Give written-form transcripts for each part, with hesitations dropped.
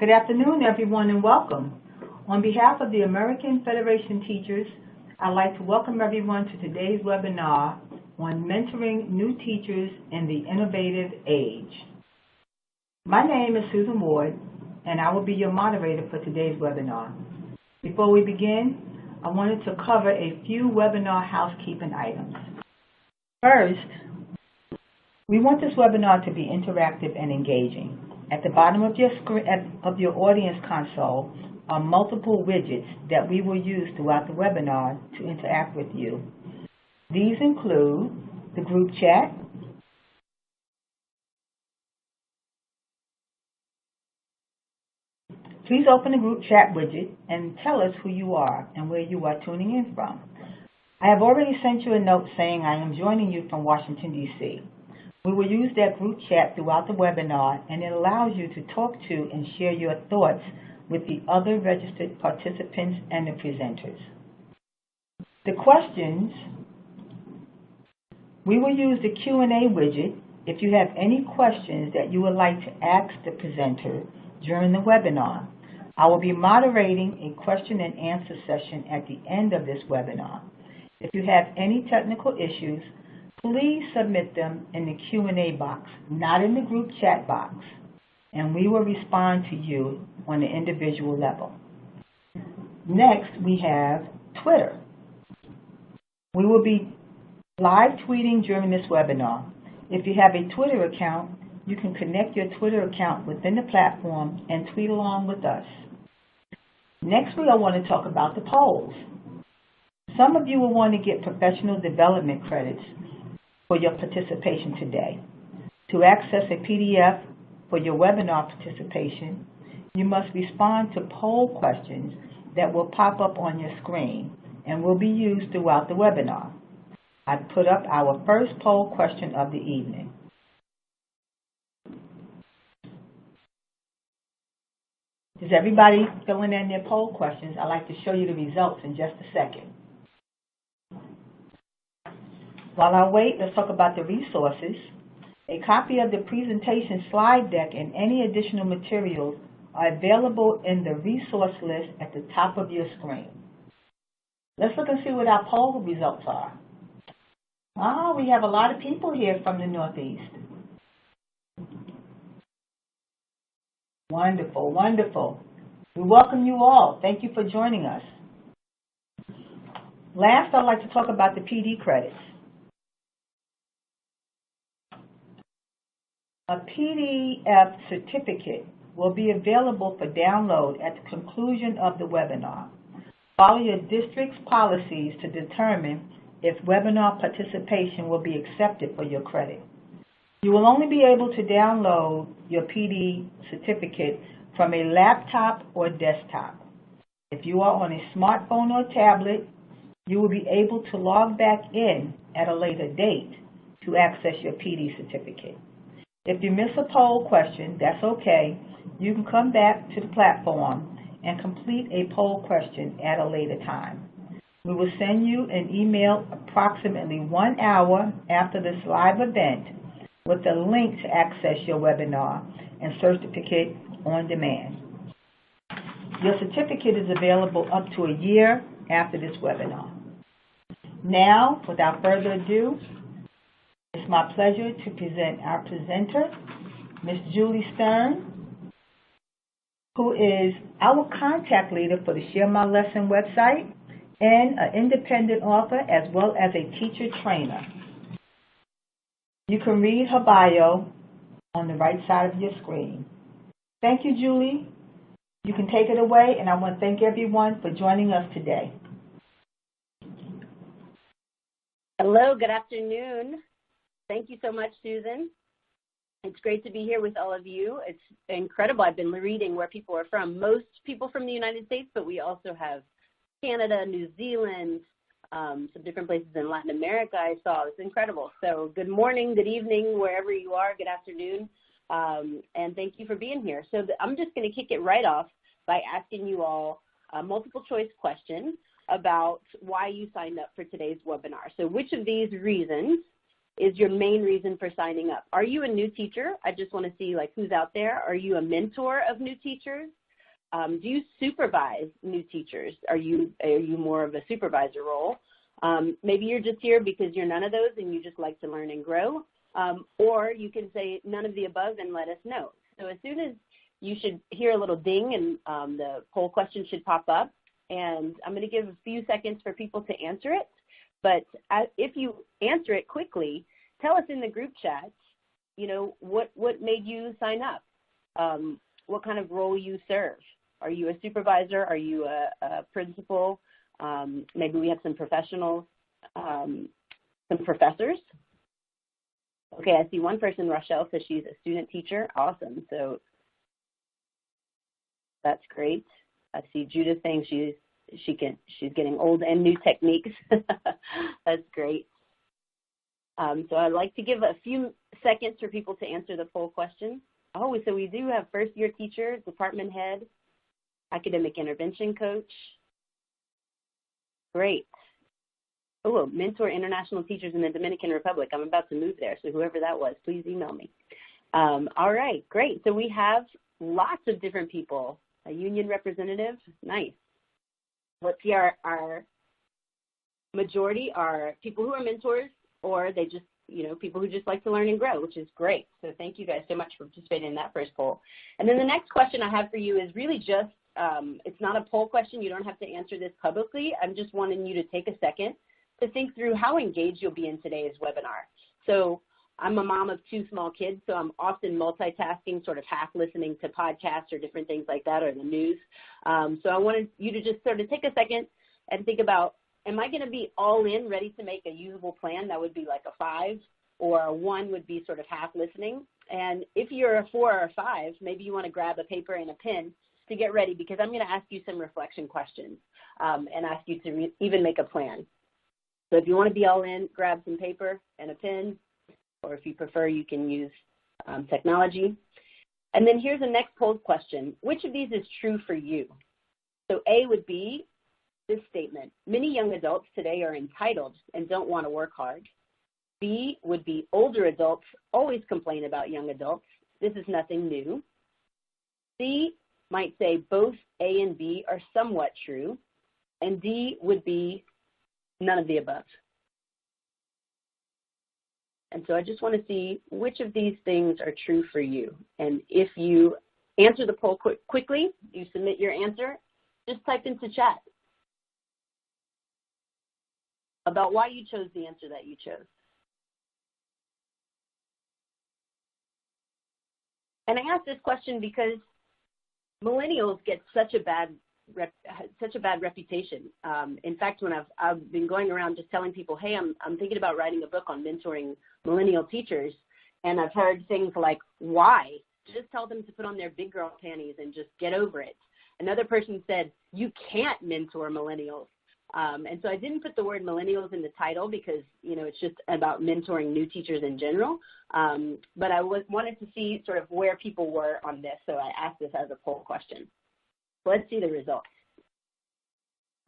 Good afternoon, everyone, and welcome. On behalf of the American Federation of Teachers, I'd like to welcome everyone to today's webinar on mentoring new teachers in the innovative age. My name is Susan Ward, and I will be your moderator for today's webinar. Before we begin, I wanted to cover a few webinar housekeeping items. First, we want this webinar to be interactive and engaging. At the bottom of your screen, of your audience console, are multiple widgets that we will use throughout the webinar to interact with you. These include the group chat, please open the group chat widget and tell us who you are and where you are tuning in from. I have already sent you a note saying I am joining you from Washington, D.C. We will use that group chat throughout the webinar, and it allows you to talk to and share your thoughts with the other registered participants and the presenters. The questions, we will use the Q&A widget if you have any questions that you would like to ask the presenter during the webinar. I will be moderating a question and answer session at the end of this webinar. If you have any technical issues, please submit them in the Q&A box, not in the group chat box, and we will respond to you on an individual level. Next, we have Twitter. We will be live tweeting during this webinar. If you have a Twitter account, you can connect your Twitter account within the platform and tweet along with us. Next, we want to talk about the polls. Some of you will want to get professional development credits for your participation today. To access a PDF for your webinar participation, you must respond to poll questions that will pop up on your screen and will be used throughout the webinar. I've put up our first poll question of the evening. Is everybody filling in their poll questions? I'd like to show you the results in just a second. While I wait, let's talk about the resources. A copy of the presentation slide deck and any additional materials are available in the resource list at the top of your screen. Let's look and see what our poll results are. We have a lot of people here from the Northeast. Wonderful, wonderful. We welcome you all. Thank you for joining us. Last, I'd like to talk about the PD credits. A PDF certificate will be available for download at the conclusion of the webinar. Follow your district's policies to determine if webinar participation will be accepted for your credit. You will only be able to download your PD certificate from a laptop or desktop. If you are on a smartphone or tablet, you will be able to log back in at a later date to access your PD certificate. If you miss a poll question, that's okay. You can come back to the platform and complete a poll question at a later time. We will send you an email approximately 1 hour after this live event with a link to access your webinar and certificate on demand. Your certificate is available up to a year after this webinar. Now, without further ado, it's my pleasure to present our presenter, Ms. Julie Stern, who is our contact leader for the Share My Lesson website and an independent author as well as a teacher trainer. You can read her bio on the right side of your screen. Thank you, Julie. You can take it away, and I want to thank everyone for joining us today. Hello, good afternoon. Thank you so much, Susan. It's great to be here with all of you. It's incredible. I've been reading where people are from. Most people from the United States, but we also have Canada, New Zealand, some different places in Latin America I saw. It's incredible. So good morning, good evening, wherever you are, good afternoon, and thank you for being here. So I'm just going to kick it right off by asking you all a multiple choice question about why you signed up for today's webinar. So which of these reasons is your main reason for signing up. Are you a new teacher? I just want to see like who's out there. Are you a mentor of new teachers? Do you supervise new teachers? Are you more of a supervisor role? Maybe you're just here because you're none of those and you just like to learn and grow. Or you can say none of the above and let us know. So as soon as you should hear a little ding and the poll question should pop up, and I'm going to give a few seconds for people to answer it. But if you answer it quickly, tell us in the group chat, you know, what made you sign up, what kind of role you serve. Are you a supervisor? Are you a principal? Maybe we have some professionals, some professors. Okay, I see one person, Rochelle, says she's a student teacher. Awesome. So that's great. I see Judith saying she's getting old and new techniques. That's great. So I'd like to give a few seconds for people to answer the poll question. Oh, so we do have first-year teacher, department head, academic intervention coach. Great. Oh, mentor international teachers in the Dominican Republic. I'm about to move there, so whoever that was, please email me. All right, great. So we have lots of different people. A union representative, nice. Let's see, our majority are people who are mentors, or they just, you know, people who just like to learn and grow, which is great. So thank you guys so much for participating in that first poll. And then the next question I have for you is really just, it's not a poll question. You don't have to answer this publicly. I'm just wanting you to take a second to think through how engaged you'll be in today's webinar. So I'm a mom of 2 small kids, so I'm often multitasking, sort of half listening to podcasts or different things like that, or the news. So I wanted you to just sort of take a second and think about, am I going to be all in, ready to make a usable plan? That would be like a 5, or a 1 would be sort of half listening. And if you're a 4 or a 5, maybe you want to grab a paper and a pen to get ready, because I'm going to ask you some reflection questions and ask you to even make a plan. So if you want to be all in, grab some paper and a pen, or if you prefer, you can use technology. And then here's the next poll question. Which of these is true for you? So A would be this statement: many young adults today are entitled and don't want to work hard. B would be older adults always complain about young adults. This is nothing new. C might say both A and B are somewhat true. And D would be none of the above. And so I just want to see which of these things are true for you. And if you answer the poll quickly, you submit your answer, just type into chat about why you chose the answer that you chose. And I ask this question because millennials get such a bad reputation. In fact, when I've been going around just telling people, hey, I'm thinking about writing a book on mentoring millennial teachers, and I've heard things like, why? Just tell them to put on their big girl panties and just get over it. Another person said, you can't mentor millennials. And so I didn't put the word millennials in the title because, you know, it's just about mentoring new teachers in general. But I wanted to see sort of where people were on this, so I asked this as a poll question. Let's see the results.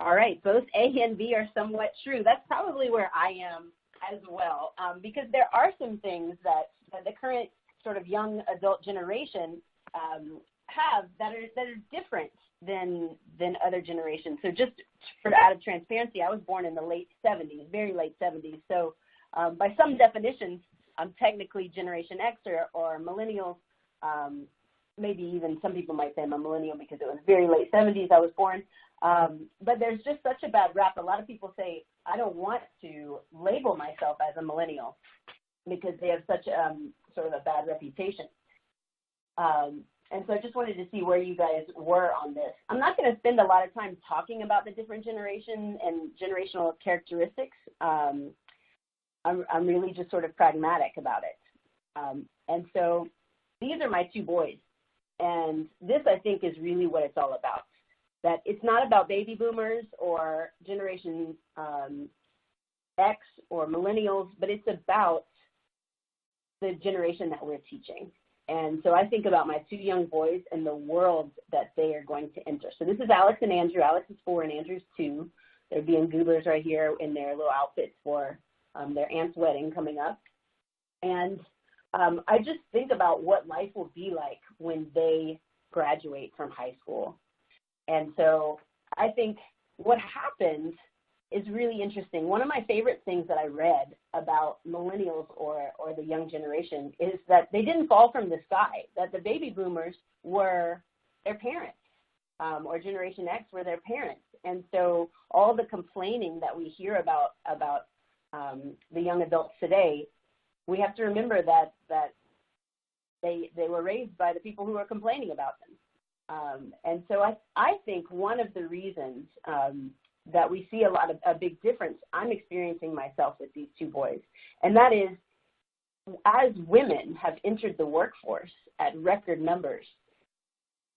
All right, both A and B are somewhat true. That's probably where I am as well, because there are some things that the current sort of young adult generation have that are different than other generations. So just out of transparency, I was born in the late 70s, very late 70s. So by some definitions, I'm technically Generation X or millennials. Maybe even some people might say I'm a millennial because it was very late 70s I was born. But there's just such a bad rap. A lot of people say, I don't want to label myself as a millennial because they have such sort of a bad reputation. And so I just wanted to see where you guys were on this. I'm not going to spend a lot of time talking about the different generations and generational characteristics. I'm really just sort of pragmatic about it. And so these are my 2 boys. And this, I think, is really what it's all about. That it's not about baby boomers or Generation X or millennials, but it's about the generation that we're teaching. And so I think about my 2 young boys and the world that they are going to enter. So this is Alex and Andrew. Alex is 4 and Andrew's 2. They're being googlers right here in their little outfits for their aunt's wedding coming up. And I just think about what life will be like when they graduate from high school. And so I think what happens is really interesting. One of my favorite things that I read about millennials or the young generation is that they didn't fall from the sky, that the baby boomers were their parents, or Generation X were their parents. And so all the complaining that we hear about the young adults today, we have to remember that they were raised by the people who are complaining about them. And so I think one of the reasons that we see a big difference I'm experiencing myself with these two boys, and that is as women have entered the workforce at record numbers,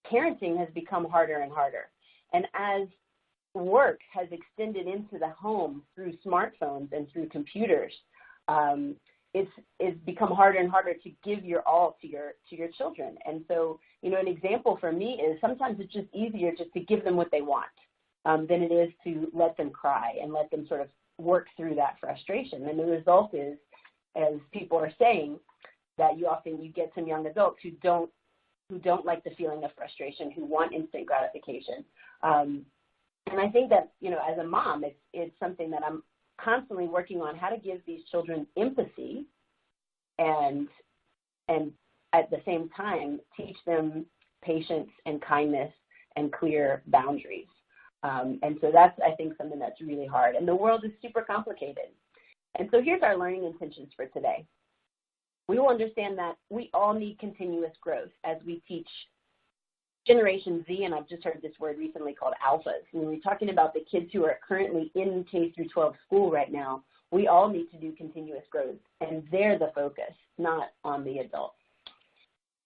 parenting has become harder and harder. And as work has extended into the home through smartphones and through computers, it's become harder and harder to give your all to your children. And so, an example for me is sometimes it's just easier just to give them what they want than it is to let them cry and let them sort of work through that frustration. And the result is, as people are saying, that you get some young adults who don't like the feeling of frustration, who want instant gratification. And I think that, as a mom, it's something that I'm constantly working on, how to give these children empathy and at the same time teach them patience and kindness and clear boundaries. And so that's, I think, something that's really hard. And the world is super complicated. And so here's our learning intentions for today. We will understand that we all need continuous growth as we teach Generation Z, and I've just heard this word recently called alphas. When we're talking about the kids who are currently in K through 12 school right now, we all need to do continuous growth, and they're the focus, not on the adults.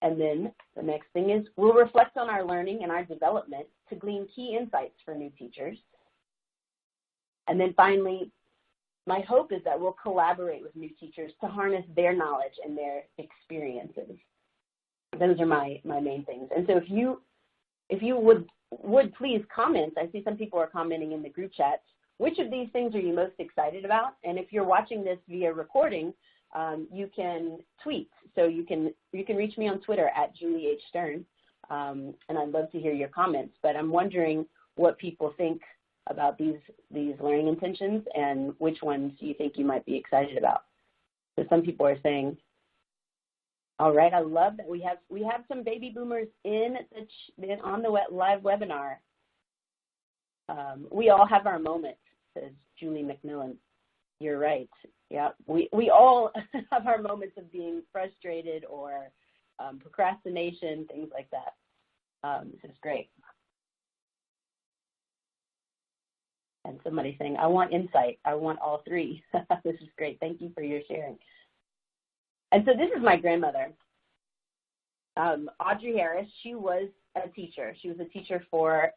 And then the next thing is we'll reflect on our learning and our development to glean key insights for new teachers. And then finally, my hope is that we'll collaborate with new teachers to harness their knowledge and their experiences. Those are my main things. And so if you would please comment, I see some people are commenting in the group chat, which of these things are you most excited about? And if you're watching this via recording, you can tweet. So you can reach me on Twitter at Julie H. Stern, and I'd love to hear your comments. But I'm wondering what people think about these learning intentions and which ones you think you might be excited about. So some people are saying, all right, I love that we have some baby boomers on the live webinar. We all have our moments, says Julie McMillan. You're right. Yeah, we all have our moments of being frustrated or procrastination, things like that. This is great. And somebody saying, I want insight. I want all three. This is great. Thank you for your sharing. And so this is my grandmother, Audrey Harris. She was a teacher. She was a teacher for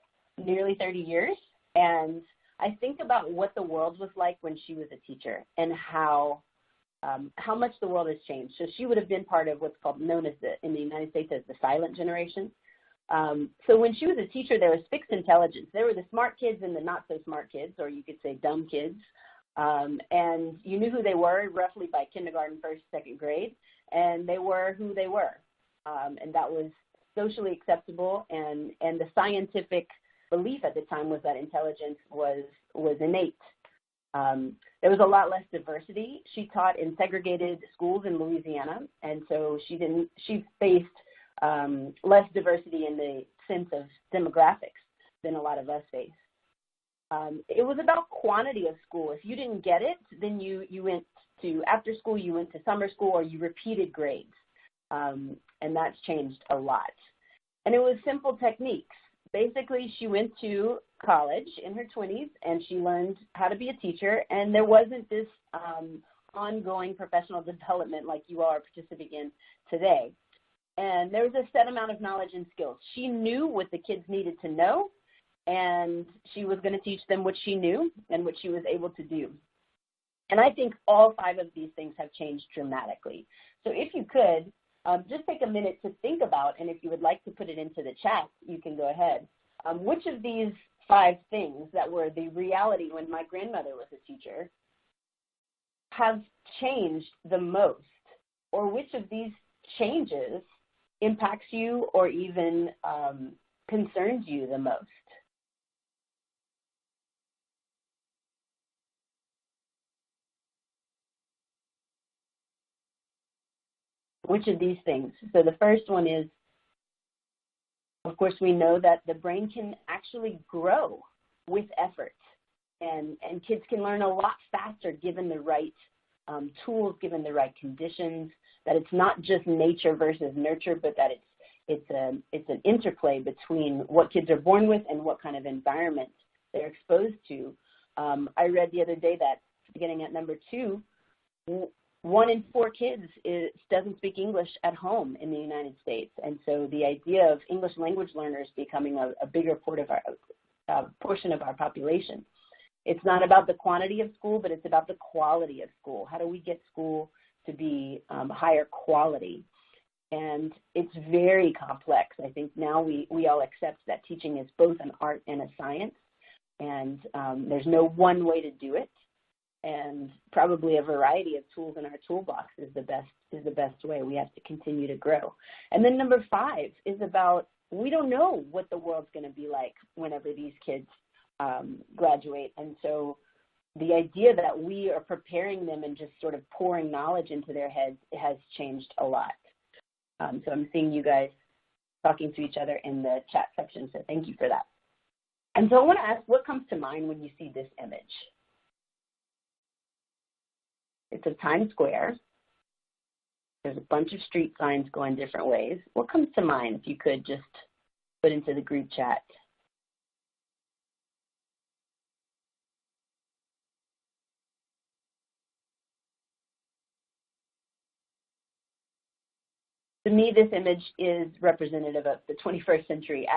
nearly 30 years. And I think about what the world was like when she was a teacher and how much the world has changed. So she would have been part of what's known as in the United States as the silent generation. So when she was a teacher, there was fixed intelligence. There were the smart kids and the not so smart kids, or you could say dumb kids. And you knew who they were roughly by kindergarten, first, second grade, and they were who they were. And that was socially acceptable, and the scientific belief at the time was that intelligence was innate. There was a lot less diversity. She taught in segregated schools in Louisiana, and so she faced less diversity in the sense of demographics than a lot of us face. It was about quantity of school. If you didn't get it, then you went to after school, you went to summer school, or you repeated grades. And that's changed a lot. And it was simple techniques. Basically, she went to college in her 20s, and she learned how to be a teacher, and there wasn't this ongoing professional development like you all are participating in today. And there was a set amount of knowledge and skills. She knew what the kids needed to know, and she was going to teach them what she knew and what she was able to do. And I think all 5 of these things have changed dramatically. So if you could, just take a minute to think about, and if you would like to put it into the chat, you can go ahead. Which of these 5 things that were the reality when my grandmother was a teacher have changed the most or which of these changes impacts you or even concerns you the most? Which of these things? So the first one is, of course, we know that the brain can actually grow with effort, and kids can learn a lot faster given the right tools, given the right conditions, that it's not just nature versus nurture, but that it's an interplay between what kids are born with and what kind of environment they're exposed to. I read the other day that, beginning at number 2, 1 in 4 kids doesn't speak English at home in the United States. And so the idea of English language learners becoming a bigger portion of our population. It's not about the quantity of school, but it's about the quality of school. How do we get school to be higher quality? And it's very complex. I think now we all accept that teaching is both an art and a science, and there's no one way to do it. And probably a variety of tools in our toolbox is the best way. We have to continue to grow. And then number 5 is about, we don't know what the world's going to be like whenever these kids graduate. And so the idea that we are preparing them and just sort of pouring knowledge into their heads has changed a lot. So I'm seeing you guys talking to each other in the chat section, so thank you for that. And so I want to ask, what comes to mind when you see this image? It's a Times Square. There's a bunch of street signs going different ways. What comes to mind if you could just put into the group chat? To me, this image is representative of the 21st century.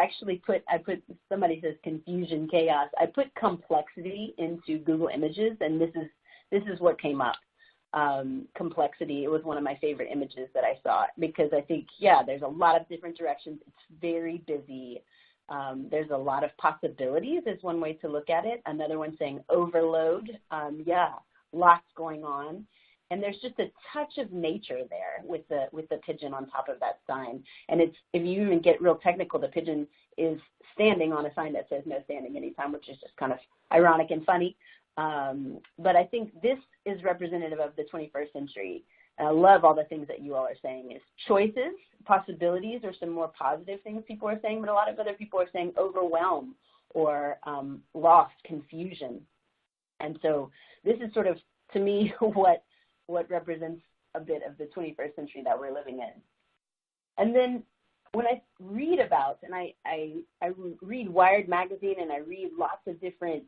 Somebody says confusion, chaos. I put complexity into Google Images, and this is what came up. Complexity, it was one of my favorite images that I saw, because I think, there's a lot of different directions. It's very busy. There's a lot of possibilities is one way to look at it. Another one saying overload. Lots going on. And there's just a touch of nature there with the pigeon on top of that sign. And if you even get real technical, the pigeon is standing on a sign that says no standing anytime, which is just kind of ironic and funny. But I think this is representative of the 21st century. And I love all the things that you all are saying is choices, possibilities, or some more positive things people are saying, but a lot of other people are saying overwhelm or lost, confusion. And so this is sort of, to me, what represents a bit of the 21st century that we're living in. And then when I read about, and I read Wired magazine, and I read lots of different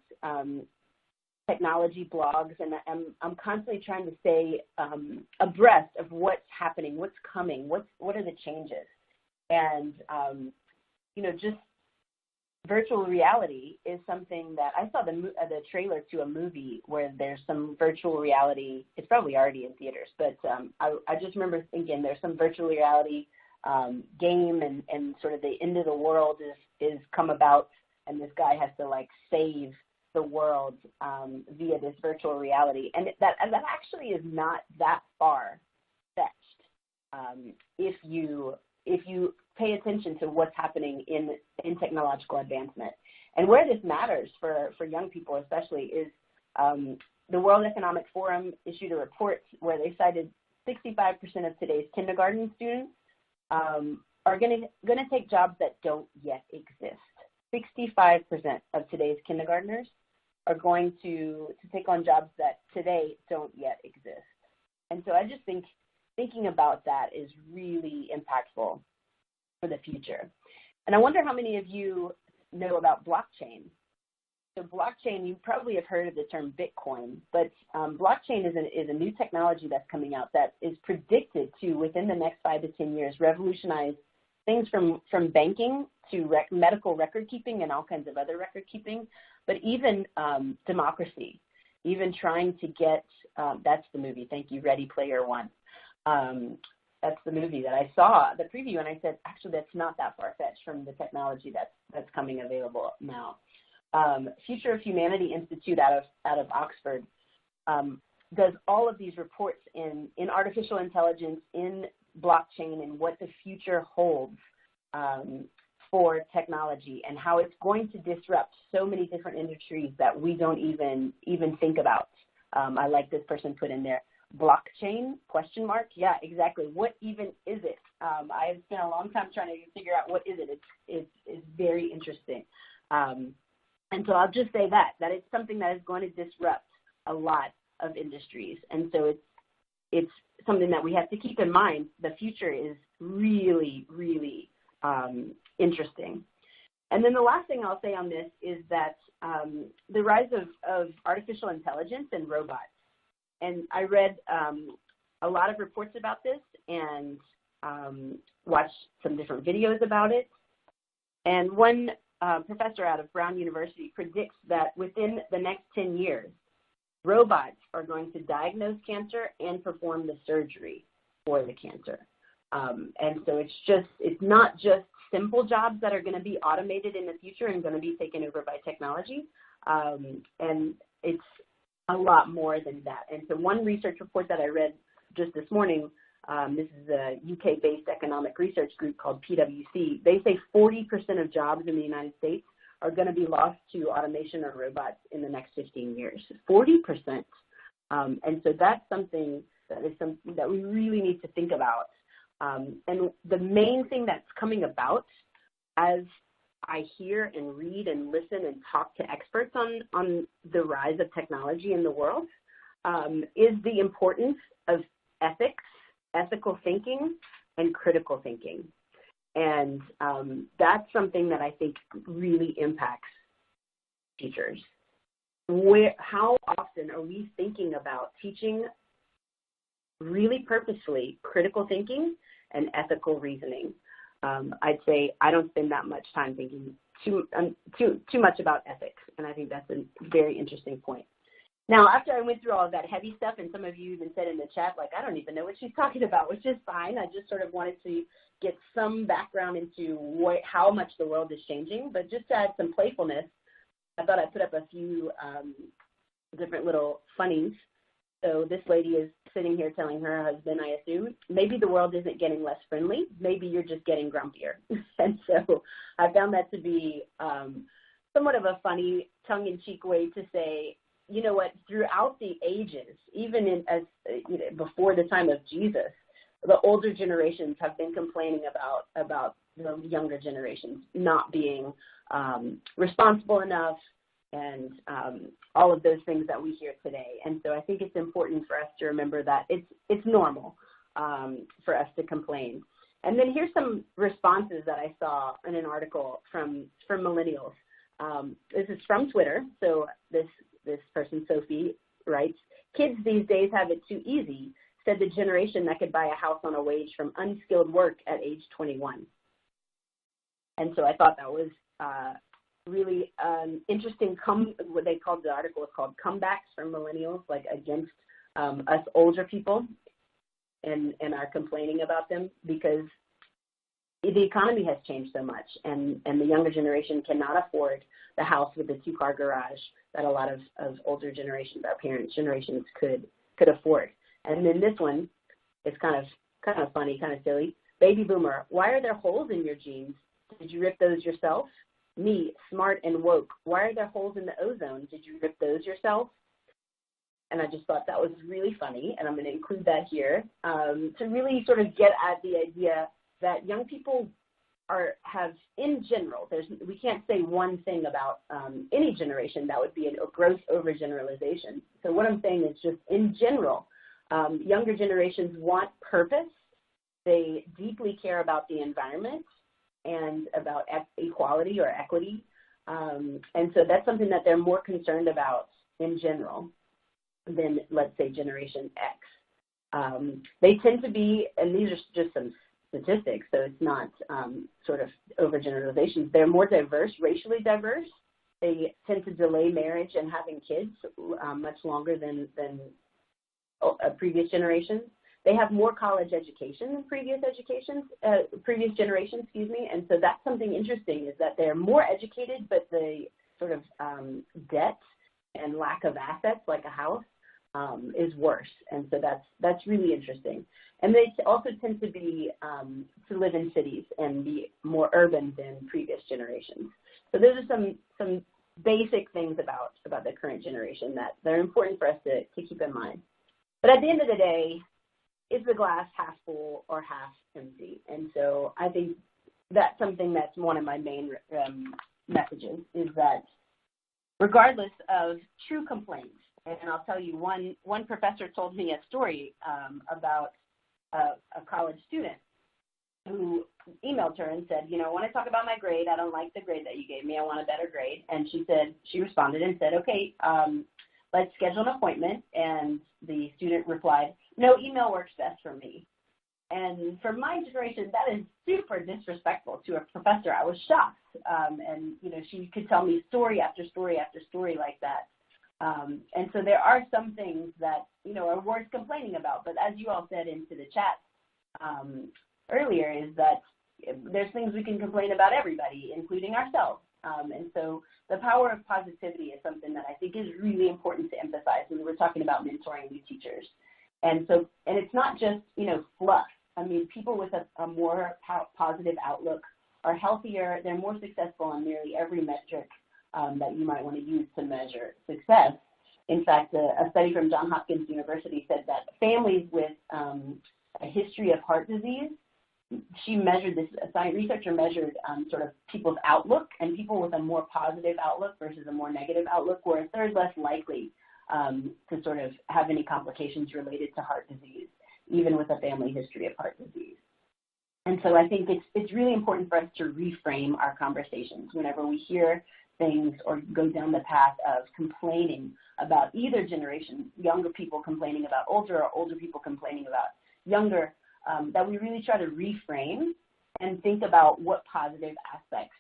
technology blogs, and I'm constantly trying to stay abreast of what's happening, what's coming, what are the changes. And, just virtual reality is something that I saw the trailer to a movie where there's some virtual reality. It's probably already in theaters, but I just remember thinking there's some virtual reality game, and sort of the end of the world is come about, and this guy has to save the world via this virtual reality, and that actually is not that far fetched if you pay attention to what's happening in technological advancement. And where this matters for young people especially is the World Economic Forum issued a report where they cited 65% of today's kindergarten students are going to take jobs that don't yet exist. 65% of today's kindergartners are going to take on jobs that today don't yet exist. And so I just think thinking about that is really impactful for the future. And I wonder how many of you know about blockchain. So blockchain, you probably have heard of the term Bitcoin, but blockchain is a new technology that's coming out that is predicted to, within the next 5 to 10 years, revolutionize things from banking to medical record keeping and all kinds of other record keeping, but even democracy, even trying to get, that's the movie, thank you, Ready Player One. That's the movie that I saw, the preview, and I said, actually, that's not that far-fetched from the technology that's coming available now. Future of Humanity Institute out of Oxford does all of these reports in artificial intelligence, in blockchain, and what the future holds for technology and how it's going to disrupt so many different industries that we don't even think about. I like this person put in there, blockchain, question mark. Yeah, exactly. What even is it? I have spent a long time trying to figure out what is it. It's very interesting. And so I'll just say that it's something that is going to disrupt a lot of industries. And so it's something that we have to keep in mind. The future is really, really interesting. And then the last thing I'll say on this is that the rise of artificial intelligence and robots. And I read a lot of reports about this and watched some different videos about it. And one professor out of Brown University predicts that within the next 10 years, robots are going to diagnose cancer and perform the surgery for the cancer. And so it's not just simple jobs that are going to be automated in the future and going to be taken over by technology. And it's a lot more than that. And so one research report that I read just this morning, this is a UK-based economic research group called PwC. They say 40% of jobs in the United States are going to be lost to automation or robots in the next 15 years. 40%. And so that's something that we really need to think about. And the main thing that's coming about as I hear and read and listen and talk to experts on the rise of technology in the world is the importance of ethics, ethical thinking, and critical thinking. And that's something that I think really impacts teachers. How often are we thinking about teaching really purposefully critical thinking and ethical reasoning? I'd say I don't spend that much time thinking too much about ethics, and I think that's a very interesting point. Now, after I went through all of that heavy stuff, and some of you even said in the chat, like, I don't even know what she's talking about, which is fine. I just sort of wanted to get some background into how much the world is changing. But just to add some playfulness, I thought I'd put up a few different little funnies. So this lady is sitting here telling her husband, I assume, maybe the world isn't getting less friendly. Maybe you're just getting grumpier. And so I found that to be somewhat of a funny, tongue-in-cheek way to say, you know what, throughout the ages, even before the time of Jesus, the older generations have been complaining about the younger generations not being responsible enough, and all of those things that we hear today. And so I think it's important for us to remember that it's normal for us to complain. And then here's some responses that I saw in an article from millennials. This is from Twitter. So this person, Sophie, writes, "Kids these days have it too easy," said the generation that could buy a house on a wage from unskilled work at age 21. And so I thought that was really interesting. What they called the article was called "Comebacks from Millennials," like against us older people, and our complaining about them, because the economy has changed so much, and the younger generation cannot afford the house with the 2-car garage that a lot of older generations, our parents' generations, could afford. And then this one is kind of funny, kind of silly. "Baby boomer, why are there holes in your jeans? Did you rip those yourself? Me, smart and woke, why are there holes in the ozone? Did you rip those yourself?" And I just thought that was really funny, and I'm going to include that here to really sort of get at the idea that young people have, in general, we can't say one thing about any generation. That would be a gross overgeneralization. So what I'm saying is just in general, younger generations want purpose. They deeply care about the environment and about equality or equity. And so that's something that they're more concerned about in general than, let's say, Generation X. They tend to be, and these are just some statistics, so it's not sort of overgeneralizations. They're more diverse, racially diverse. They tend to delay marriage and having kids much longer than previous generations. They have more college education than previous generations, and so that's something interesting, is that they're more educated, but the sort of debt and lack of assets, like a house, is worse. And so that's really interesting. And they also tend to be to live in cities and be more urban than previous generations. So those are some basic things about the current generation that are important for us to keep in mind. But at the end of the day, is the glass half full or half empty? And so I think that's something that's one of my main messages, is that regardless of true complaints, and I'll tell you, one professor told me a story about a college student who emailed her and said, I want to talk about my grade. I don't like the grade that you gave me. I want a better grade. And she responded and said, okay, let's schedule an appointment. And the student replied, no, email works best for me. And for my generation, that is super disrespectful to a professor. I was shocked. And she could tell me story after story after story like that. And so there are some things that, are worth complaining about. But as you all said into the chat earlier, is that there's things we can complain about everybody, including ourselves. And so the power of positivity is something that I think is really important to emphasize when we're talking about mentoring new teachers. And it's not just, fluff. I mean, people with a more positive outlook are healthier. They're more successful on nearly every metric that you might want to use to measure success. In fact, a study from Johns Hopkins University said that families with a history of heart disease, a researcher measured sort of people's outlook, and people with a more positive outlook versus a more negative outlook were a third less likely to sort of have any complications related to heart disease, even with a family history of heart disease. And so I think it's really important for us to reframe our conversations whenever we hear things or go down the path of complaining about either generation, younger people complaining about older or older people complaining about younger, that we really try to reframe and think about what positive aspects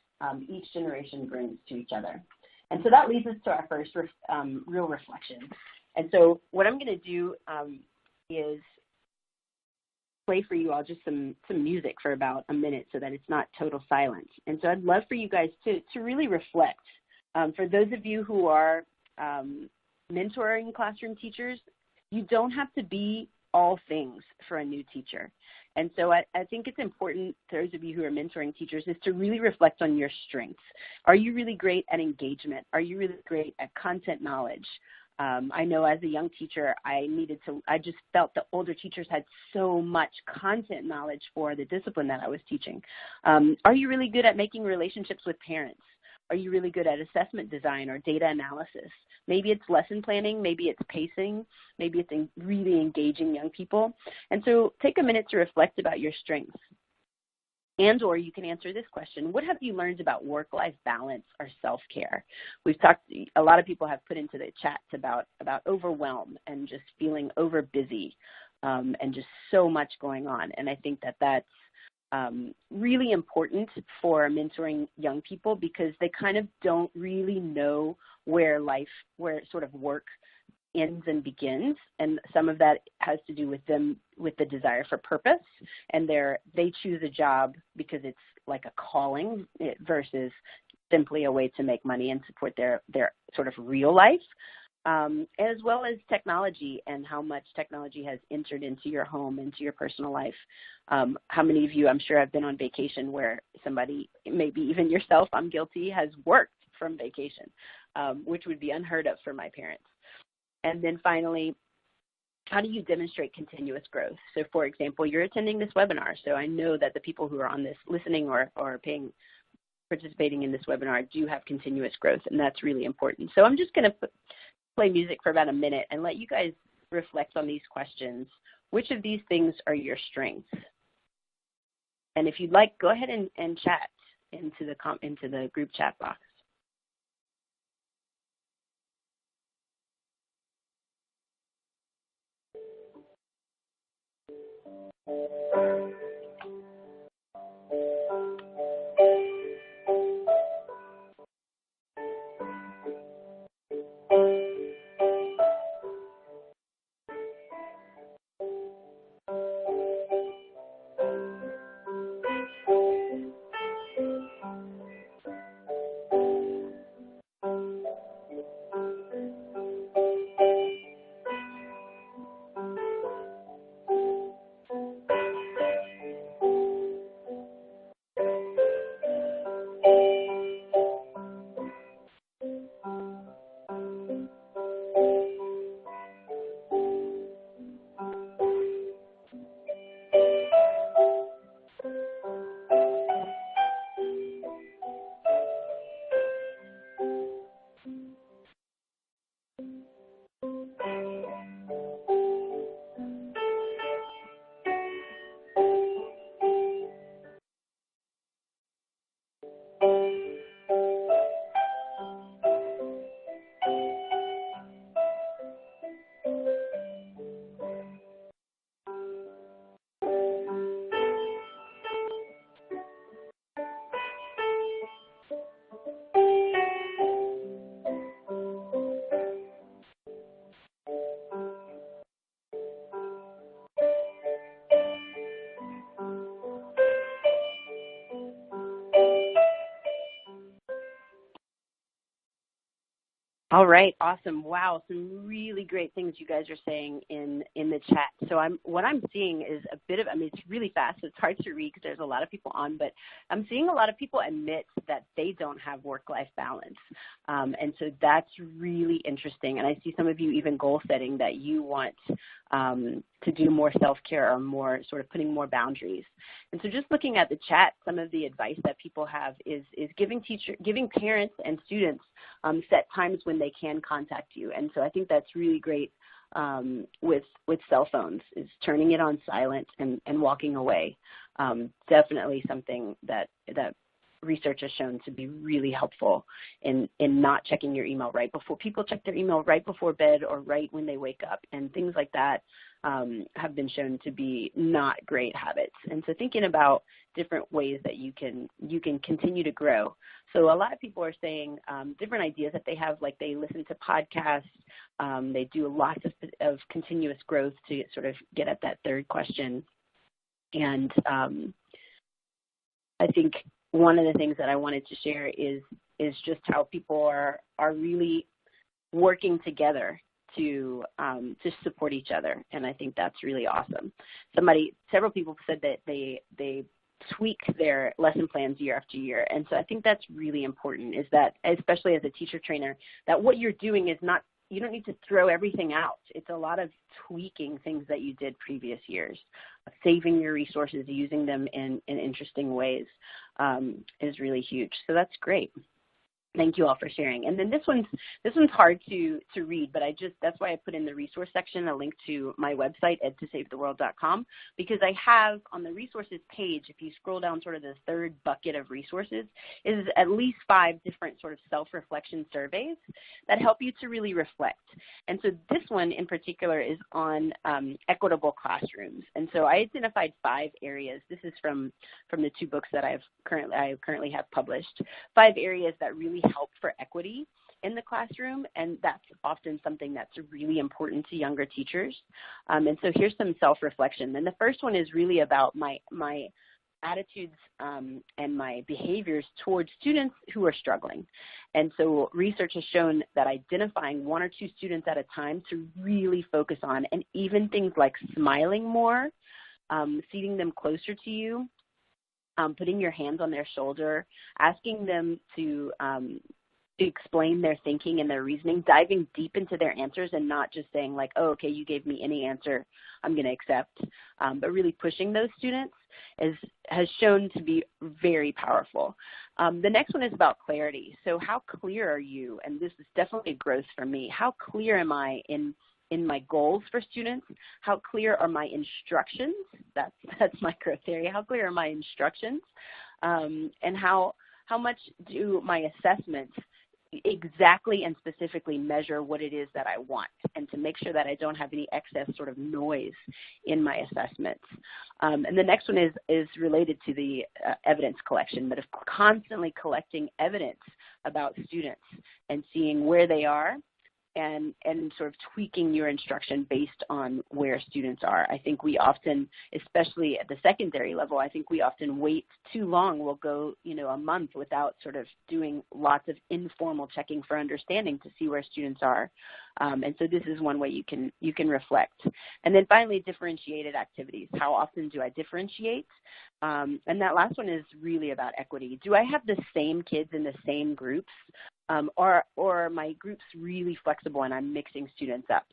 each generation brings to each other. And so that leads us to our first real reflection. And so what I'm going to do is play for you all just some music for about a minute so that it's not total silence. And so I'd love for you guys to really reflect. For those of you who are mentoring classroom teachers, you don't have to be all things for a new teacher. And so I think it's important, those of you who are mentoring teachers, is to really reflect on your strengths. Are you really great at engagement? Are you really great at content knowledge? I know as a young teacher, I just felt that older teachers had so much content knowledge for the discipline that I was teaching. Are you really good at making relationships with parents? Are you really good at assessment design or data analysis? Maybe it's lesson planning, maybe it's pacing, maybe it's really engaging young people. And so take a minute to reflect about your strengths. And or you can answer this question: what have you learned about work-life balance or self-care? We've talked, a lot of people have put into the chats about overwhelm and just feeling over busy and just so much going on. And I think that that's really important for mentoring young people, because they kind of don't really know where sort of work ends and begins, and some of that has to do with them, with the desire for purpose, and they choose a job because it's like a calling versus simply a way to make money and support their sort of real life, as well as technology and how much technology has entered into your home, into your personal life. How many of you, I'm sure, have been on vacation where somebody, maybe even yourself, I'm guilty, has worked from vacation, which would be unheard of for my parents. And then finally, how do you demonstrate continuous growth? So, for example, you're attending this webinar, so I know that the people who are on this listening or participating in this webinar do have continuous growth, and that's really important. So I'm just going to play music for about a minute and let you guys reflect on these questions. Which of these things are your strengths? And if you'd like, go ahead and chat into the group chat box. All right, awesome. Wow, some really great things you guys are saying in the chat. So what I'm seeing is a bit of, I mean, it's really fast, so it's hard to read because there's a lot of people on, but I'm seeing a lot of people admit that they don't have work-life balance. And so that's really interesting. And I see some of you even goal setting that you want to do more self-care or more sort of putting more boundaries. And so just looking at the chat, some of the advice that people have is giving parents and students set times when they can contact you. And so I think that's really great with cell phones, is turning it on silent and walking away. Definitely something that research has shown to be really helpful in not checking your email right before. People check their email right before bed or right when they wake up, and things like that have been shown to be not great habits. And so thinking about different ways that you can continue to grow. So a lot of people are saying different ideas that they have, like they listen to podcasts, they do lots of continuous growth to sort of get at that third question. And I think one of the things that I wanted to share is just how people are really working together to support each other, and I think that's really awesome. Several people said that they tweak their lesson plans year after year, and so I think that's really important, is that, especially as a teacher trainer, that what you're doing is not, you don't need to throw everything out. It's a lot of tweaking things that you did previous years, saving your resources, using them in interesting ways is really huge. So that's great. Thank you all for sharing. And then this one's hard to read, but that's why I put in the resource section a link to my website, edtosavetheworld.com, because I have on the resources page, if you scroll down sort of the third bucket of resources, is at least 5 different sort of self-reflection surveys that help you to really reflect. And so this one in particular is on equitable classrooms. And so I identified 5 areas. This is from the 2 books that I currently have published. 5 areas that really help for equity in the classroom, and that's often something that's really important to younger teachers. And so here's some self-reflection. And the first one is really about my attitudes and my behaviors towards students who are struggling. And so research has shown that identifying 1 or 2 students at a time to really focus on, and even things like smiling more, seating them closer to you, putting your hands on their shoulder, asking them to explain their thinking and their reasoning, diving deep into their answers and not just saying like, oh, okay, you gave me any answer, I'm going to accept, but really pushing those students has shown to be very powerful. The next one is about clarity. So how clear are you? And this is definitely a growth for me. How clear am I in my goals for students? How clear are my instructions? That's my growth area. How clear are my instructions? And how much do my assessments exactly and specifically measure what it is that I want, and to make sure that I don't have any excess sort of noise in my assessments. And the next one is related to the evidence collection, but of constantly collecting evidence about students and seeing where they are, and sort of tweaking your instruction based on where students are. I think we often, especially at the secondary level, I think we often wait too long. We'll go, a month without sort of doing lots of informal checking for understanding to see where students are. And so this is one way you can reflect. And then finally, differentiated activities. How often do I differentiate? And that last one is really about equity. Do I have the same kids in the same groups? Or are my groups really flexible and I'm mixing students up?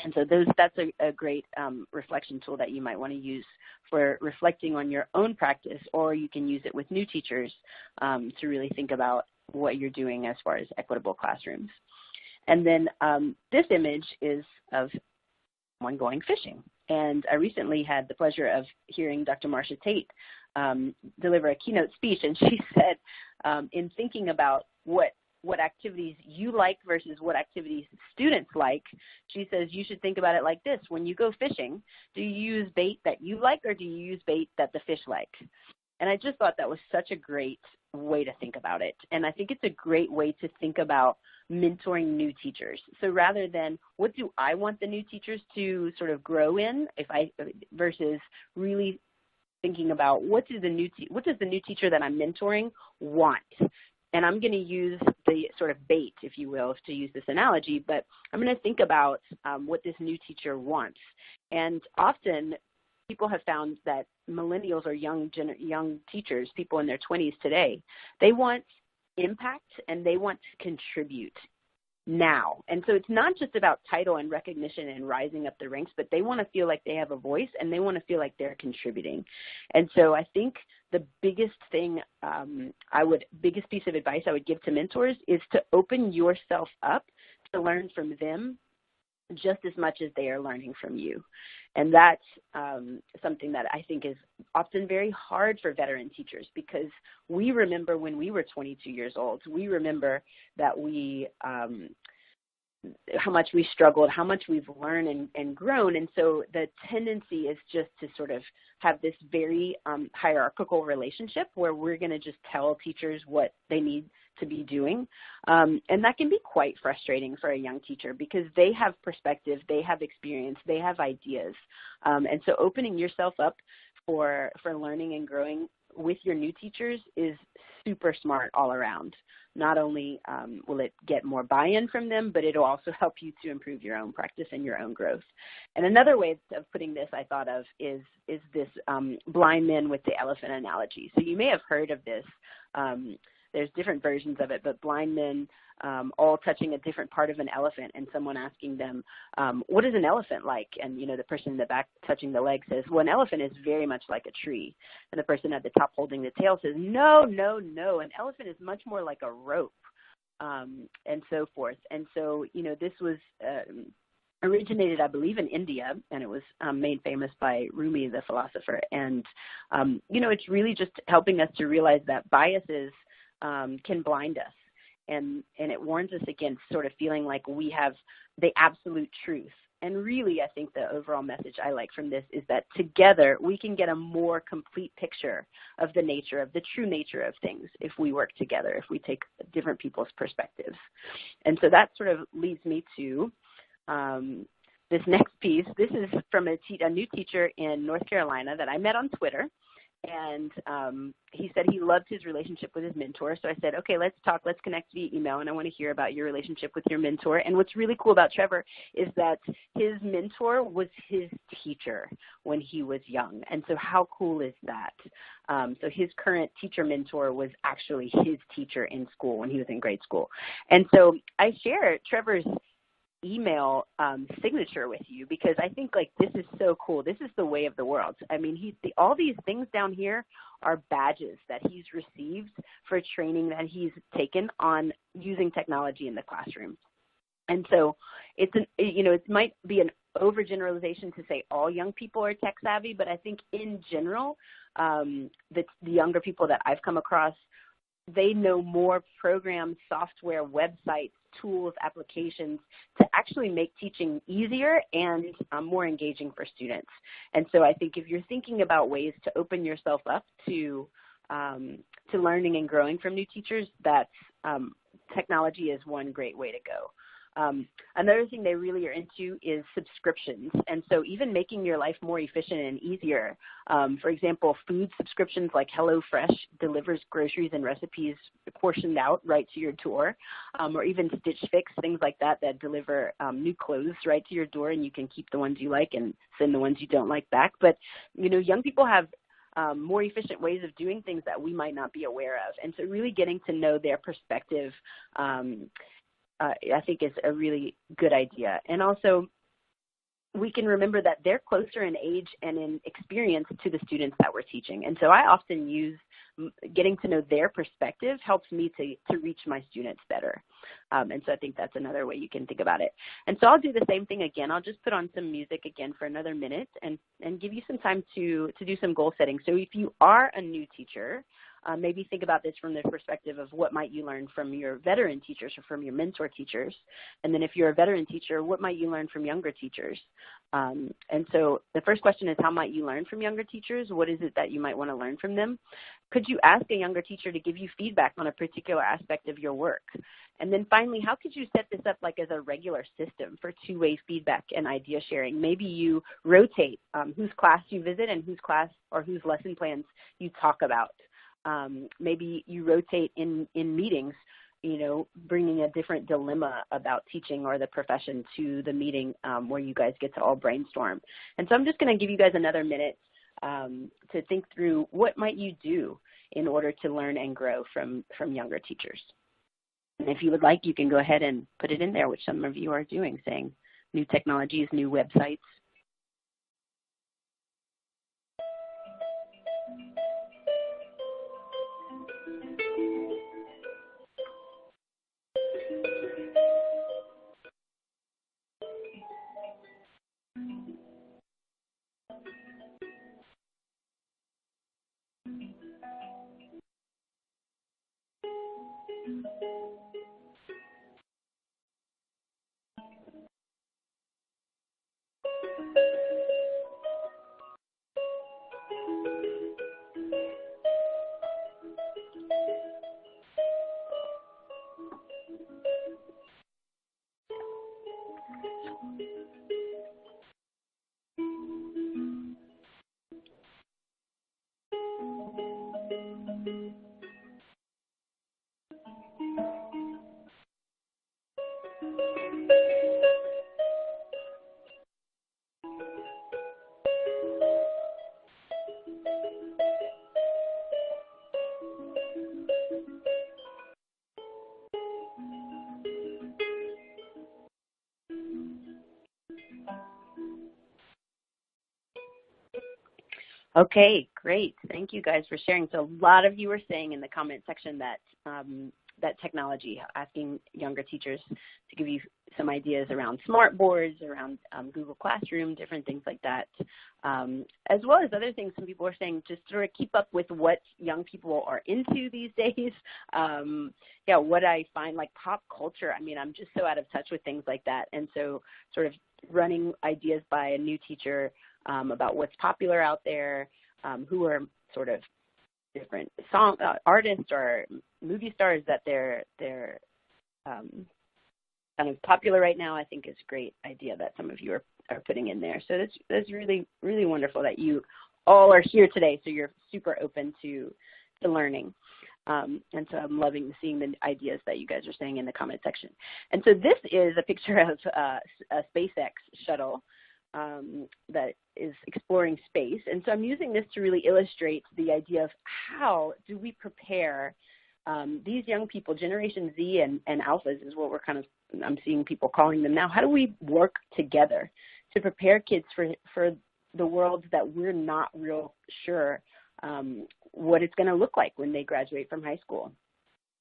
And so that's a great reflection tool that you might want to use for reflecting on your own practice, or you can use it with new teachers to really think about what you're doing as far as equitable classrooms. And then this image is of someone going fishing. And I recently had the pleasure of hearing Dr. Marcia Tate deliver a keynote speech, and she said, in thinking about what activities you like versus what activities students like, she says you should think about it like this. When you go fishing, do you use bait that you like, or do you use bait that the fish like? And I just thought that was such a great way to think about it. And I think it's a great way to think about mentoring new teachers. So rather than what do I want the new teachers to sort of grow in, versus really thinking about what does the new teacher that I'm mentoring want? And I'm going to use the sort of bait, if you will, to use this analogy, but I'm going to think about what this new teacher wants. And often people have found that millennials or young teachers, people in their 20s today, they want impact and they want to contribute now. And so it's not just about title and recognition and rising up the ranks, but they want to feel like they have a voice and they want to feel like they're contributing. And so I think the biggest thing biggest piece of advice I would give to mentors is to open yourself up to learn from them just as much as they are learning from you. And that's something that I think is often very hard for veteran teachers, because we remember when we were 22 years old, we remember that how much we struggled, how much we've learned and grown. And so the tendency is just to sort of have this very hierarchical relationship where we're going to just tell teachers what they need to be doing. And that can be quite frustrating for a young teacher because they have perspective, they have experience, they have ideas. And so opening yourself up for learning and growing with your new teachers is super smart all around. Not only will it get more buy-in from them, but it'll also help you to improve your own practice and your own growth. And another way of putting this I thought of is this blind men with the elephant analogy. So you may have heard of this. There's different versions of it, but blind men all touching a different part of an elephant and someone asking them, what is an elephant like? And, the person in the back touching the leg says, well, an elephant is very much like a tree. And the person at the top holding the tail says, no, an elephant is much more like a rope, and so forth. And so, this was originated, I believe, in India, and it was made famous by Rumi, the philosopher. And, it's really just helping us to realize that biases can blind us. And it warns us against sort of feeling like we have the absolute truth. And really, I think the overall message I like from this is that together we can get a more complete picture of the true nature of things if we work together, if we take different people's perspectives. And so that sort of leads me to this next piece. This is from a new teacher in North Carolina that I met on Twitter. And he said he loved his relationship with his mentor. So I said, okay, let's talk. Let's connect via email. And I want to hear about your relationship with your mentor. And what's really cool about Trevor is that his mentor was his teacher when he was young. And so how cool is that? So his current teacher mentor was actually his teacher in school when he was in grade school. And so I share Trevor's email signature with you because I think this is so cool. This is the way of the world. I mean, all these things down here are badges that he's received for training that he's taken on using technology in the classroom. And so it might be an overgeneralization to say all young people are tech savvy, but I think in general, the younger people that I've come across, they know more programs, software, websites, tools, applications to actually make teaching easier and more engaging for students. And so I think if you're thinking about ways to open yourself up to learning and growing from new teachers, that's technology is one great way to go. Another thing they really are into is subscriptions. And so even making your life more efficient and easier. For example, food subscriptions like HelloFresh delivers groceries and recipes portioned out right to your door, or even Stitch Fix, things like that deliver new clothes right to your door, and you can keep the ones you like and send the ones you don't like back. But, young people have more efficient ways of doing things that we might not be aware of. And so really getting to know their perspective I think is a really good idea. And also, we can remember that they're closer in age and in experience to the students that we're teaching. And so I often use getting to know their perspective helps me to reach my students better. And so I think that's another way you can think about it. And so I'll do the same thing again. I'll just put on some music again for another minute and give you some time to do some goal setting. So if you are a new teacher, maybe think about this from the perspective of what might you learn from your veteran teachers or from your mentor teachers. And then if you're a veteran teacher, what might you learn from younger teachers? And so the first question is, how might you learn from younger teachers? What is it that you might want to learn from them? Could you ask a younger teacher to give you feedback on a particular aspect of your work? And then finally, how could you set this up as a regular system for two-way feedback and idea sharing? Maybe you rotate whose class you visit and whose class or whose lesson plans you talk about. maybe you rotate in meetings, you know, bringing a different dilemma about teaching or the profession to the meeting where you guys get to all brainstorm. And so I'm just going to give you guys another minute to think through what might you do in order to learn and grow from younger teachers. And if you would like, you can go ahead and put it in there, which some of you are doing, saying new technologies, new websites. Okay, great. Thank you guys for sharing. So a lot of you were saying in the comment section that that technology, asking younger teachers to give you some ideas around smart boards, around Google Classroom, different things like that, as well as other things. Some people are saying just sort of keep up with what young people are into these days. Yeah, what I find like pop culture, I mean, I'm just so out of touch with things like that. And so sort of running ideas by a new teacher about what's popular out there, who are sort of different song artists or movie stars that they're kind of popular right now, I think is a great idea that some of you are putting in there. So that's really, really wonderful that you all are here today, so you're super open to learning. And so I'm loving seeing the ideas that you guys are saying in the comment section. And so this is a picture of a SpaceX shuttle that is exploring space. And so I'm using this to really illustrate the idea of how do we prepare these young people, Generation Z and Alphas is what I'm seeing people calling them now. How do we work together to prepare kids for the world that we're not real sure what it's going to look like when they graduate from high school?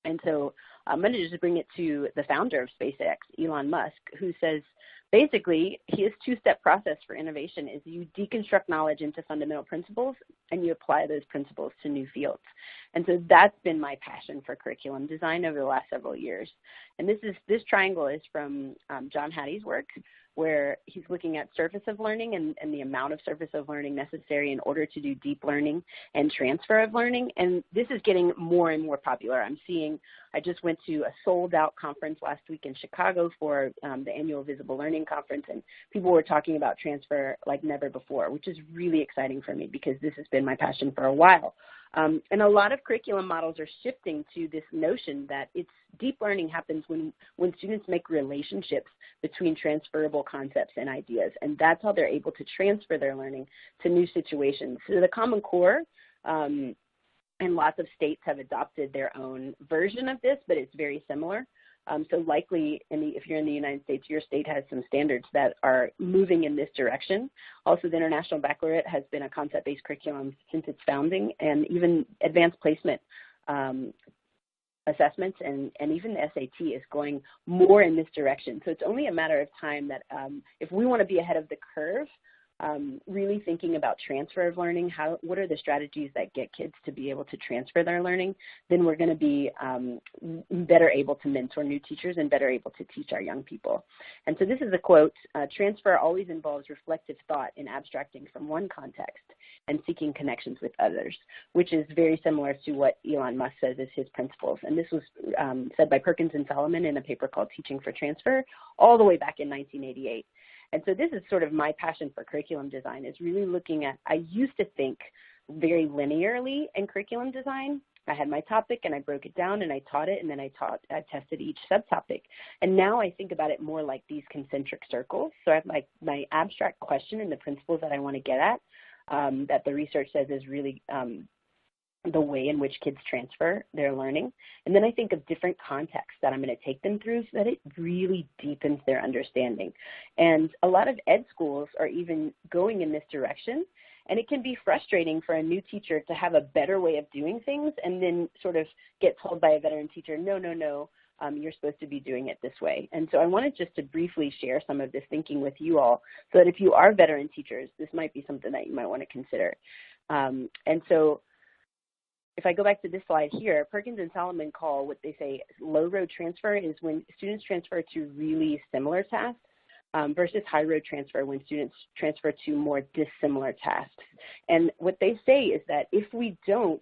And so I'm going to just bring it to the founder of SpaceX, Elon Musk, who says, basically, his two-step process for innovation is you deconstruct knowledge into fundamental principles and you apply those principles to new fields. And so that's been my passion for curriculum design over the last several years. And this triangle is from John Hattie's work, where he's looking at surface of learning and the amount of surface of learning necessary in order to do deep learning and transfer of learning. And this is getting more and more popular. I just went to a sold-out conference last week in Chicago for the annual Visible Learning Conference, and people were talking about transfer like never before, which is really exciting for me because this has been my passion for a while. And a lot of curriculum models are shifting to this notion that deep learning happens when students make relationships between transferable concepts and ideas, and that's how they're able to transfer their learning to new situations. So the Common Core, and lots of states have adopted their own version of this, but it's very similar. So likely, if you're in the United States, your state has some standards that are moving in this direction. Also, the International Baccalaureate has been a concept-based curriculum since its founding, and even advanced placement assessments and even the SAT is going more in this direction. So it's only a matter of time that if we want to be ahead of the curve, really thinking about transfer of learning, what are the strategies that get kids to be able to transfer their learning, then we're going to be better able to mentor new teachers and better able to teach our young people. And so this is a quote, transfer always involves reflective thought in abstracting from one context and seeking connections with others, which is very similar to what Elon Musk says is his principles. And this was said by Perkins and Solomon in a paper called Teaching for Transfer all the way back in 1988. And so this is sort of my passion for curriculum design, is really looking at, I used to think very linearly in curriculum design, I had my topic and I broke it down and I taught it, and then I tested each subtopic. And now I think about it more like these concentric circles. So I have my abstract question and the principles that I want to get at, that the research says is really the way in which kids transfer their learning. And then I think of different contexts that I'm going to take them through so that it really deepens their understanding. And a lot of ed schools are even going in this direction. And it can be frustrating for a new teacher to have a better way of doing things and then sort of get told by a veteran teacher, no, you're supposed to be doing it this way. And so I wanted just to briefly share some of this thinking with you all so that if you are veteran teachers, this might be something that you might want to consider. And so if I go back to this slide here, Perkins and Solomon call what they say low road transfer is when students transfer to really similar tasks, versus high road transfer when students transfer to more dissimilar tasks. And what they say is that if we don't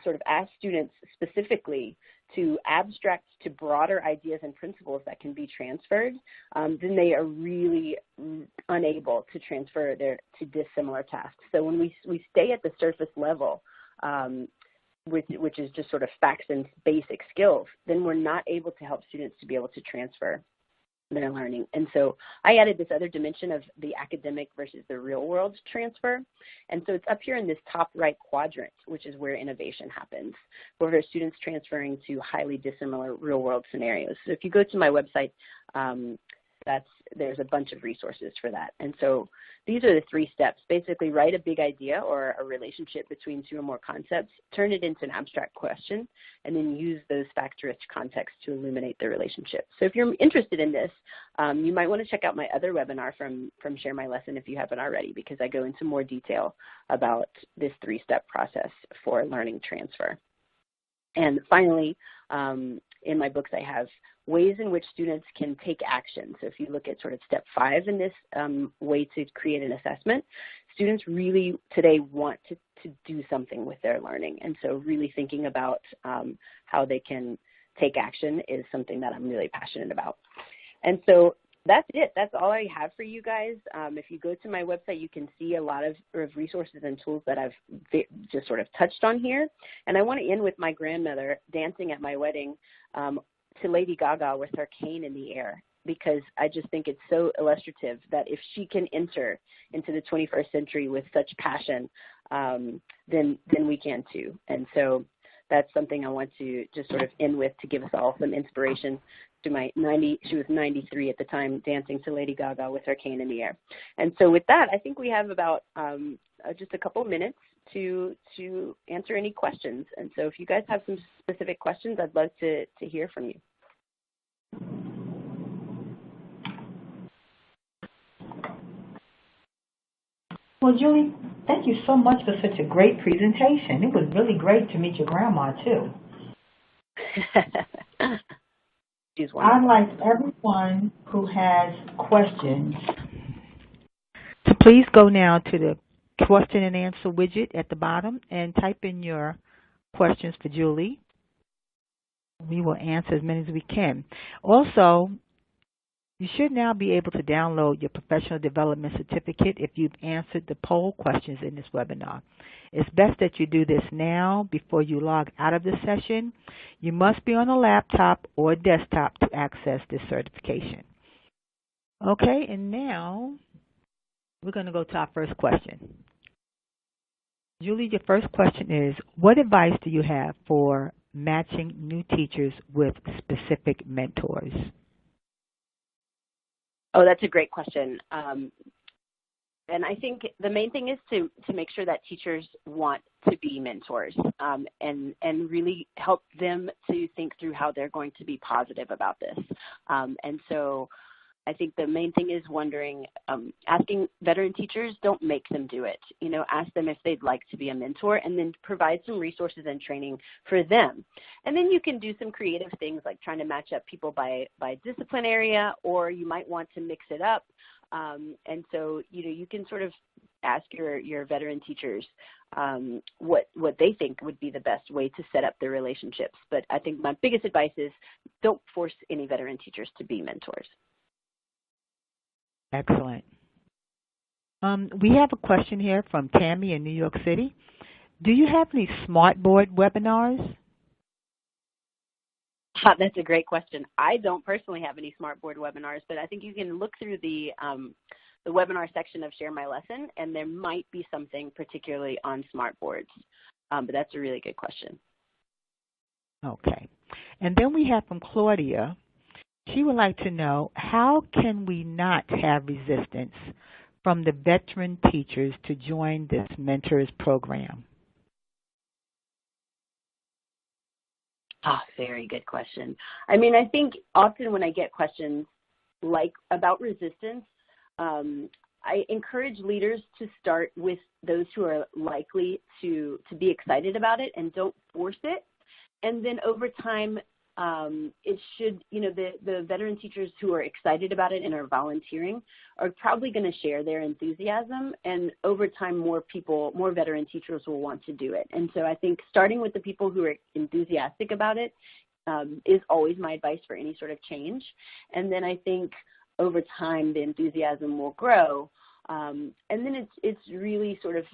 sort of ask students specifically to abstract to broader ideas and principles that can be transferred, then they are really unable to transfer to dissimilar tasks. So when we stay at the surface level, which is just sort of facts and basic skills, then we're not able to help students to be able to transfer their learning. And so I added this other dimension of the academic versus the real world transfer. And so it's up here in this top right quadrant, which is where innovation happens, where there are students transferring to highly dissimilar real world scenarios. So if you go to my website, there's a bunch of resources for that. And so these are the 3 steps. Basically, write a big idea or a relationship between 2 or more concepts, turn it into an abstract question, and then use those fact-rich contexts to illuminate the relationship. So if you're interested in this, you might want to check out my other webinar from Share My Lesson if you haven't already, because I go into more detail about this 3-step process for learning transfer. And finally, in my books, I have ways in which students can take action. So if you look at sort of step 5 in this way to create an assessment, students really today want to do something with their learning. And so really thinking about how they can take action is something that I'm really passionate about. And so that's it. That's all I have for you guys. If you go to my website, you can see a lot of resources and tools that I've just sort of touched on here. And I want to end with my grandmother dancing at my wedding to Lady Gaga with her cane in the air, because I just think it's so illustrative that if she can enter into the 21st century with such passion, then we can too. And so that's something I want to just sort of end with to give us all some inspiration. She was 93 at the time, dancing to Lady Gaga with her cane in the air. And so with that, I think we have about just a couple minutes to answer any questions. And so if you guys have some specific questions, I'd love to hear from you. Well, Julie, thank you so much for such a great presentation. It was really great to meet your grandma, too. I'd like everyone who has questions to please go now to the question and answer widget at the bottom and type in your questions for Julie. We will answer as many as we can. Also, you should now be able to download your professional development certificate if you've answered the poll questions in this webinar. It's best that you do this now before you log out of the session. You must be on a laptop or desktop to access this certification. Okay, and now we're going to go to our first question. Julie, your first question is, what advice do you have for matching new teachers with specific mentors? Oh, that's a great question. And I think the main thing is to make sure that teachers want to be mentors, and really help them to think through how they're going to be positive about this. And so I think the main thing is asking veteran teachers, don't make them do it. Ask them if they'd like to be a mentor, and then provide some resources and training for them. And then you can do some creative things like trying to match up people by discipline area, or you might want to mix it up. And so, you can sort of ask your veteran teachers what they think would be the best way to set up their relationships. But I think my biggest advice is don't force any veteran teachers to be mentors. Excellent. We have a question here from Tammy in New York City. Do you have any Smartboard webinars? That's a great question. I don't personally have any Smartboard webinars, but I think you can look through the webinar section of Share My Lesson, and there might be something particularly on Smartboards. But that's a really good question. Okay. And then we have from Claudia. She would like to know, how can we not have resistance from the veteran teachers to join this mentors program? Very good question. I mean, I think often when I get questions like about resistance, I encourage leaders to start with those who are likely to be excited about it and don't force it. And then over time, it should, the veteran teachers who are excited about it and are volunteering are probably going to share their enthusiasm. And over time, more veteran teachers will want to do it. And so I think starting with the people who are enthusiastic about it is always my advice for any sort of change. And then I think over time, the enthusiasm will grow. And then it's really sort of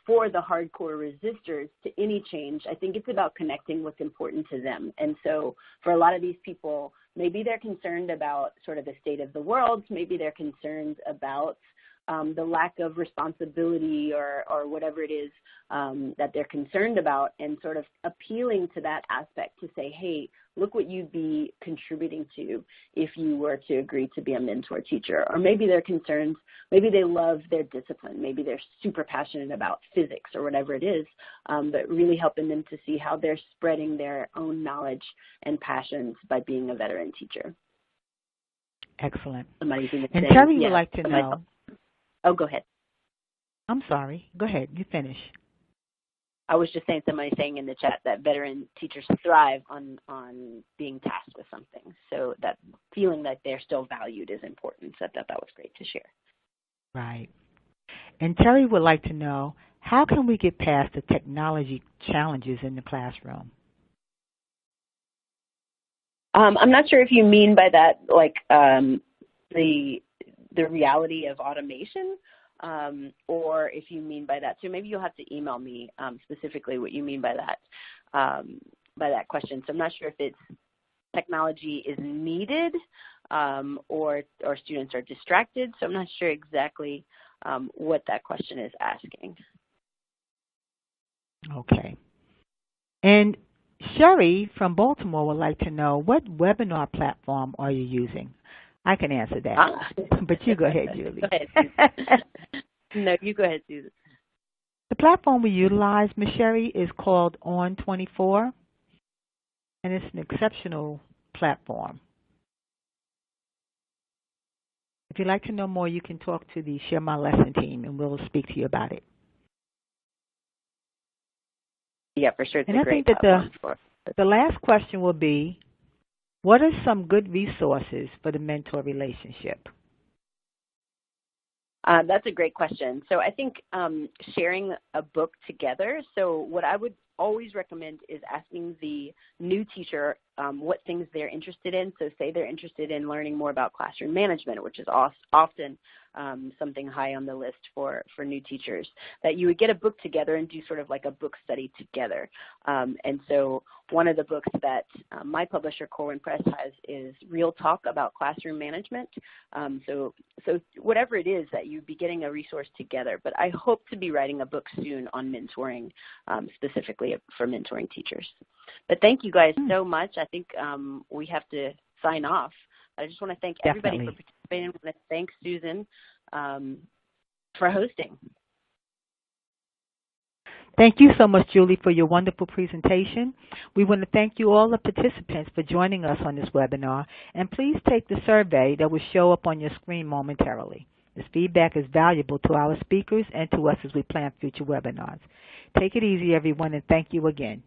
for the hardcore resistors to any change, I think it's about connecting what's important to them. And so for a lot of these people, maybe they're concerned about sort of the state of the world. Maybe they're concerned about the lack of responsibility or whatever it is that they're concerned about, and sort of appealing to that aspect to say, hey, look what you'd be contributing to if you were to agree to be a mentor teacher. Or maybe they're concerned, maybe they love their discipline, maybe they're super passionate about physics or whatever it is, but really helping them to see how they're spreading their own knowledge and passions by being a veteran teacher. Excellent. And Terry would like to know. Oh, go ahead. I'm sorry. Go ahead. You finish. I was just saying, somebody saying in the chat that veteran teachers thrive on being tasked with something. So that feeling that they're still valued is important. So I thought that was great to share. Right. And Terry would like to know, how can we get past the technology challenges in the classroom? I'm not sure if you mean by that, like the reality of automation, or if you mean by that. So maybe you'll have to email me specifically what you mean by that question. So I'm not sure if it's technology is needed or students are distracted. So I'm not sure exactly what that question is asking. Okay. And Sherry from Baltimore would like to know, what webinar platform are you using? I can answer that, but you go ahead, Julie. Go ahead, Susan. No, you go ahead, Susan. The platform we utilize, Ms. Sherry, is called On24, and it's an exceptional platform. If you'd like to know more, you can talk to the Share My Lesson team, and we'll speak to you about it. Yeah, for sure. It's and a I great think that platform. the last question will be, what are some good resources for the mentor relationship? That's a great question. So I think sharing a book together. So what I would always recommend is asking the new teacher what things they're interested in. So say they're interested in learning more about classroom management, which is often something high on the list for new teachers, that you would get a book together and do sort of like a book study together. And so one of the books that my publisher, Corwin Press, has is Real Talk About Classroom Management. So whatever it is, that you'd be getting a resource together. But I hope to be writing a book soon on mentoring, specifically for mentoring teachers. But thank you guys so much. I think we have to sign off. I just want to thank everybody for participating. I want to thank Susan for hosting. Thank you so much, Julie, for your wonderful presentation. We want to thank you, all the participants, for joining us on this webinar. And please take the survey that will show up on your screen momentarily. This feedback is valuable to our speakers and to us as we plan future webinars. Take it easy, everyone, and thank you again.